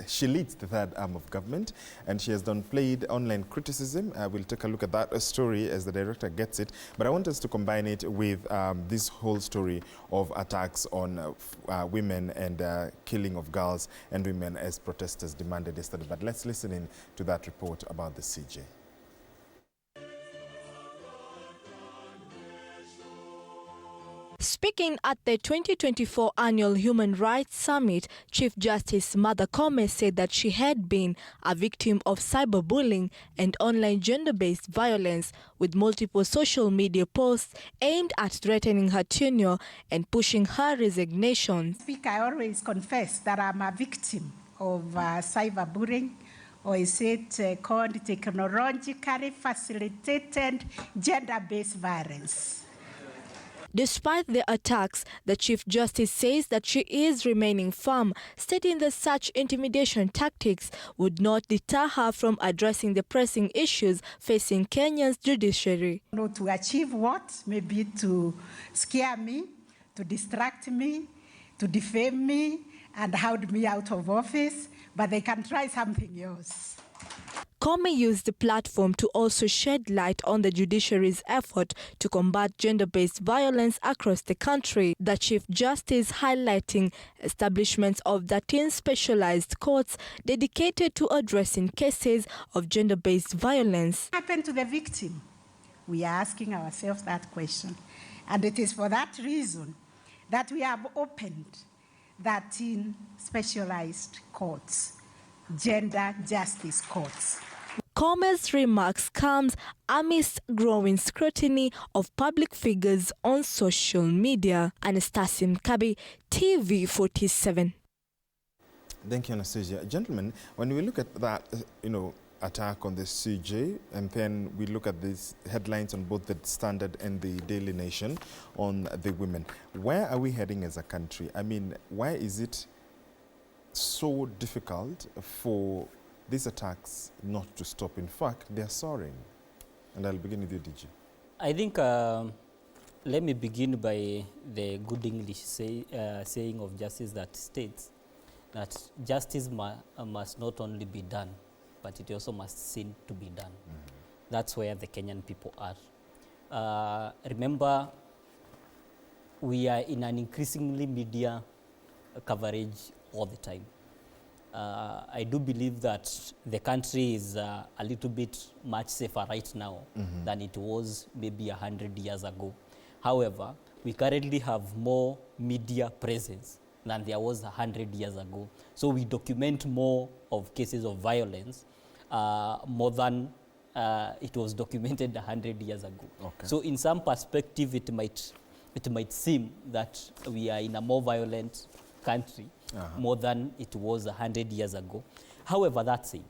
she leads the third arm of government, and she has downplayed online criticism. We'll take a look at that story as the director gets it. But I want us to combine it with this whole story of attacks on women and killing of girls and women as protesters demanded yesterday. But let's listen in to that report about the CJ. Speaking at the 2024 Annual Human Rights Summit, Chief Justice Martha Koome said that she had been a victim of cyberbullying and online gender-based violence, with multiple social media posts aimed at threatening her tenure and pushing her resignation. I always confess that I'm a victim of cyberbullying, or is it called technologically facilitated gender-based violence. Despite the attacks, the Chief Justice says that she is remaining firm, stating that such intimidation tactics would not deter her from addressing the pressing issues facing Kenya's judiciary. To achieve what? Maybe to scare me, to distract me, to defame me, and hold me out of office, but they can try something else. Koome used the platform to also shed light on the judiciary's effort to combat gender-based violence across the country. The Chief Justice highlighting establishments of 13 specialized courts dedicated to addressing cases of gender-based violence. What happened to the victim? We are asking ourselves that question. And it is for that reason that we have opened 13 specialized courts, gender justice courts. Koome's remarks comes amidst growing scrutiny of public figures on social media. Anastasia Mkabi, TV 47. Thank you, Anastasia. Gentlemen, when we look at that, attack on the CJ, and then we look at these headlines on both the Standard and the Daily Nation on the women, where are we heading as a country? I mean, why is it so difficult for these attacks not to stop? In fact, they are soaring. And I'll begin with you, DG. I think, let me begin by the good English saying of justice that states that justice must not only be done, but it also must seem to be done. Mm-hmm. That's where the Kenyan people are. Remember, we are in an increasingly media coverage all the time. I do believe that the country is a little bit much safer right now than it was maybe 100 years ago. However, we currently have more media presence than there was 100 years ago. So we document more of cases of violence more than it was documented 100 years ago. Okay. So in some perspective, it might seem that we are in a more violent country more than it was 100 years ago. However, that said,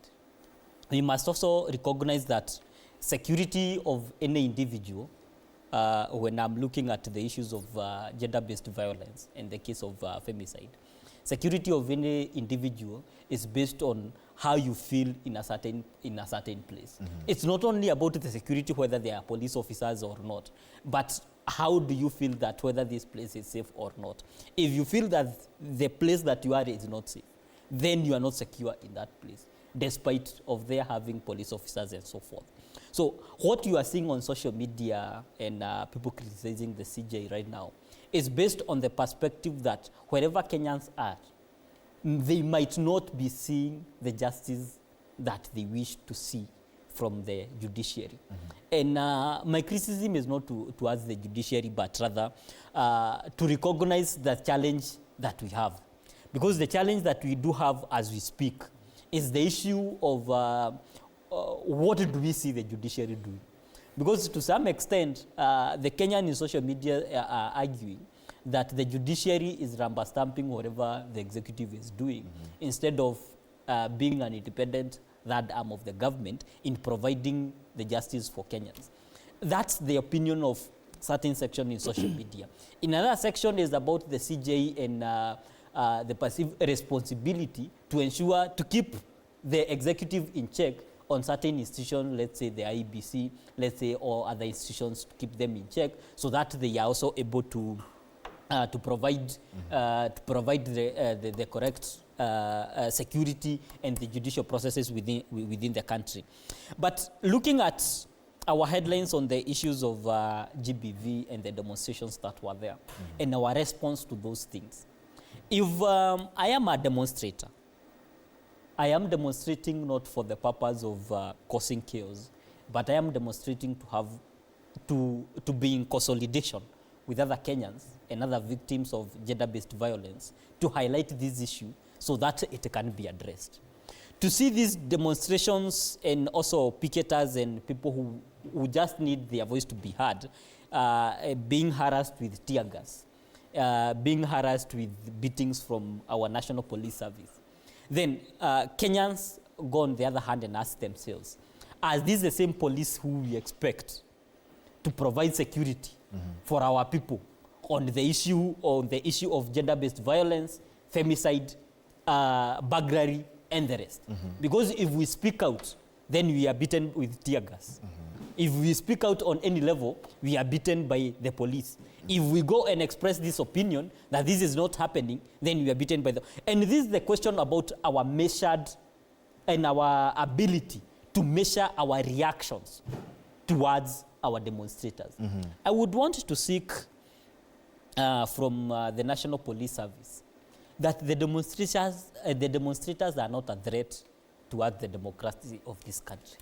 we must also recognize that security of any individual, when I'm looking at the issues of gender-based violence in the case of femicide, security of any individual is based on how you feel in a certain place. Mm-hmm. It's not only about the security, whether they are police officers or not, but how do you feel that whether this place is safe or not? If you feel that the place that you are is not safe, then you are not secure in that place, despite of their having police officers and so forth. So what you are seeing on social media and people criticizing the CJ right now is based on the perspective that wherever Kenyans are, they might not be seeing the justice that they wish to see from the judiciary. And my criticism is not towards the judiciary, but rather to recognize the challenge that we have. Because the challenge that we do have as we speak is the issue of what do we see the judiciary doing? Because to some extent, the Kenyan in social media are arguing that the judiciary is rubber stamping whatever the executive is doing, instead of being an independent third arm of the government in providing the justice for Kenyans. That's the opinion of certain section in social media. Another section is about the CJ and the perceived responsibility to ensure, to keep the executive in check on certain institutions, let's say the IBC, let's say, or other institutions, to keep them in check so that they are also able to to provide the correct security and the judicial processes within the country. But looking at our headlines on the issues of GBV and the demonstrations that were there, and our response to those things. If I am a demonstrator, I am demonstrating not for the purpose of causing chaos, but I am demonstrating to be in consolidation with other Kenyans and other victims of gender-based violence to highlight this issue so that it can be addressed. To see these demonstrations and also picketers and people who just need their voice to be heard being harassed with tear gas, being harassed with beatings from our National Police Service, then Kenyans go on the other hand and ask themselves, are these the same police who we expect to provide security for our people on the issue of gender-based violence, femicide, burglary, and the rest? Because if we speak out, then we are beaten with tear gas. If we speak out on any level, we are beaten by the police. If we go and express this opinion that this is not happening, then we are beaten by the... And this is the question about our measured and our ability to measure our reactions towards our demonstrators. I would want to seek from the National Police Service that the demonstrators are not a threat towards the democracy of this country.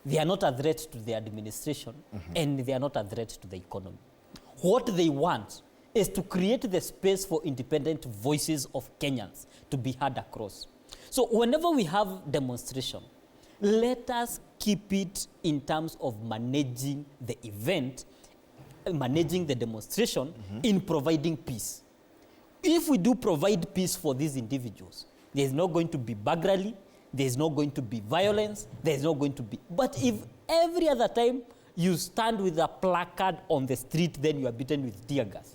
They are not a threat to the administration, and they are not a threat to the economy. What they want is to create the space for independent voices of Kenyans to be heard across. So whenever we have demonstration, let us keep it in terms of managing the event, managing the demonstration in providing peace. If we do provide peace for these individuals, there's not going to be burglary, there's not going to be violence, there's not going to be... But if every other time you stand with a placard on the street, then you are beaten with tear gas,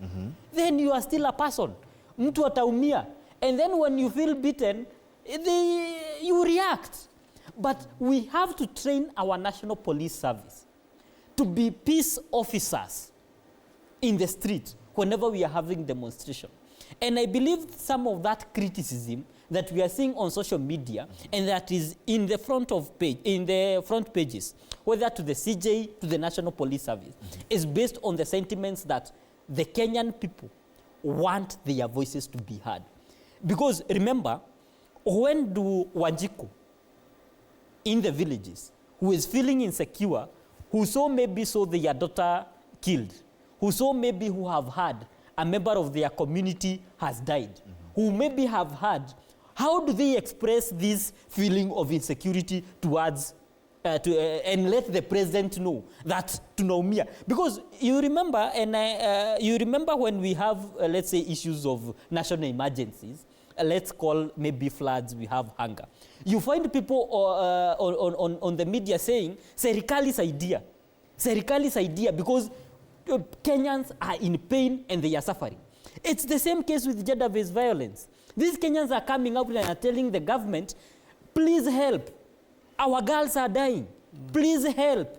then you are still a person. Mtu ataumia. And then when you feel beaten, you react. But we have to train our National Police Service to be peace officers in the street whenever we are having demonstration. And I believe some of that criticism that we are seeing on social media and that is in the front pages, whether to the CJ, to the National Police Service, is based on the sentiments that the Kenyan people want their voices to be heard. Because remember, when do Wanjiku in the villages, who is feeling insecure, who maybe saw their daughter killed, who maybe who have had a member of their community has died, who maybe have had, how do they express this feeling of insecurity towards, and let the president know that tunaumia? Because you remember, you remember when we have, let's say, issues of national emergencies, let's call maybe floods, we have hunger. You find people on the media saying, serikali's idea, because Kenyans are in pain and they are suffering. It's the same case with gender-based violence. These Kenyans are coming up and are telling the government, please help. Our girls are dying. Please help.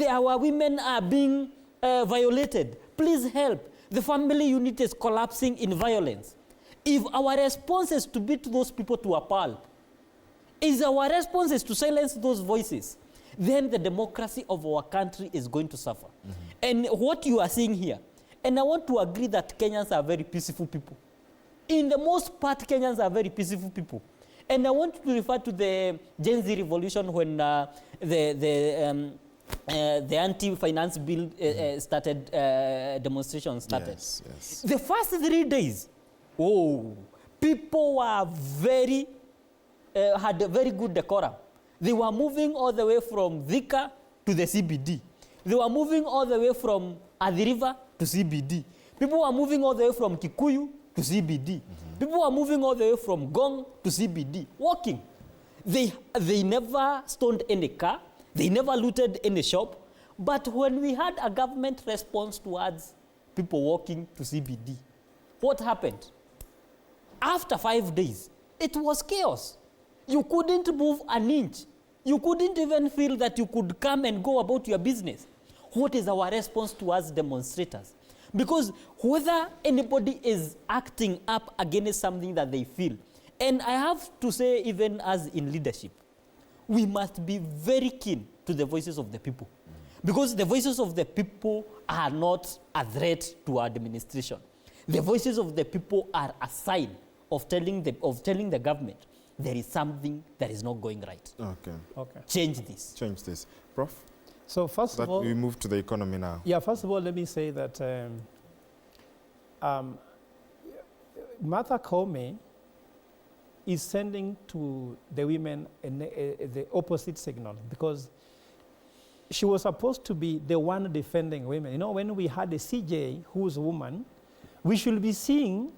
Our women are being violated. Please help. The family unit is collapsing in violence. If our response is to beat those people to a pulp, if our response is to silence those voices, then the democracy of our country is going to suffer. And what you are seeing here, and I want to agree that Kenyans are very peaceful people. In the most part, Kenyans are very peaceful people. And I want to refer to the Gen Z revolution when the anti-finance bill started, demonstrations started. Yes. The first 3 days, people were had a very good decorum. They were moving all the way from Thika to the CBD. They were moving all the way from Athi River to CBD. People were moving all the way from Kikuyu to CBD. People were moving all the way from Gong to CBD, walking. They never stoned any car. They never looted any shop. But when we had a government response towards people walking to CBD, what happened? After 5 days, it was chaos. You couldn't move an inch. You couldn't even feel that you could come and go about your business. What is our response towards demonstrators? Because whether anybody is acting up against something that they feel, and I have to say, even as in leadership, we must be very keen to the voices of the people. Because the voices of the people are not a threat to our administration. The voices of the people are a sign of telling the government there is something that is not going right. Okay. Okay. Change this. Change this. Prof? So first That of all, we move to the economy now. yeah, first of all, let me say that Martha Koome is sending to the women the opposite signal, because she was supposed to be the one defending women. You know, when we had a CJ who's a woman, we should be seeing